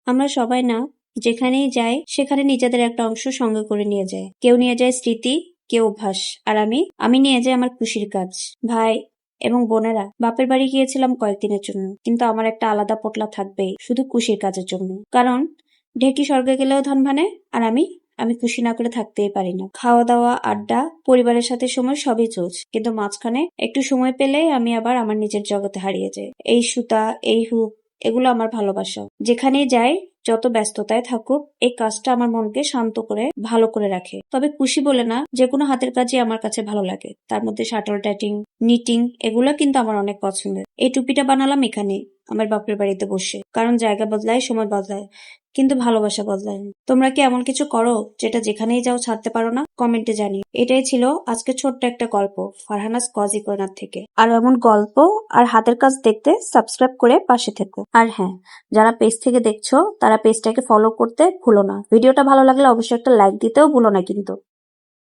আমরা সবাই না যেখানেই যাই সেখানে নিজেদের একটা অংশ সঙ্গে করে নিয়ে যায়। কেউ নিয়ে যায় স্মৃতি, কেউ অভ্যাস, আর আমি নিয়ে যাই আমার খুশির কাজ। ভাই এবং বোনেরা, বাপের বাড়ি গিয়েছিলাম কয়েকদিনের জন্য, কিন্তু আমার একটা আলাদা পোটলা থাকবেই শুধু খুশির কাজের জন্য। কারণ ঢেকি স্বর্গে গেলেও ধান ভানে, আর আমি খুশি না করে থাকতেই পারি না। খাওয়া দাওয়া, আড্ডা, পরিবারের সাথে সময় সবই চলছে, কিন্তু মাঝখানে একটু সময় পেলেই আমি আবার আমার নিজের জগতে হারিয়ে যাই। এই সুতা, এই হুক, এগুলো আমার ভালোবাসা। যেখানেই যাই, যত ব্যস্ততায় থাকুক, এই কাজটা আমার মনকে শান্ত করে ভালো করে রাখে। তবে খুশি বলে না, যে কোনো হাতের কাজই আমার কাছে ভালো লাগে। তার মধ্যে শাটল টাইটিং, নিটিং, এগুলো কিন্তু আমার অনেক পছন্দের। এই টুপিটা বানালাম এখানে আমার বাপের বাড়িতে বসে, কারণ জায়গা বদলায়, সময় বদলায়, কিন্তু ভালোবাসা বদলায় না। তোমরা কি এমন কিছু করো যেটা যেখানেই যাও ছাড়তে পারো না? কমেন্টে জানিও। এটাই ছিল আজকে ছোট্ট একটা গল্প ফারহানাস কজি কর্নার থেকে। আর এমন গল্প আর হাতের কাজ দেখতে সাবস্ক্রাইব করে পাশে থেকো। আর হ্যাঁ, যারা পেজ থেকে দেখছো তারা পেজটাকে ফলো করতে ভুলো না। ভিডিওটা ভালো লাগলে অবশ্যই একটা লাইক দিতেও ভুলো না কিন্তু।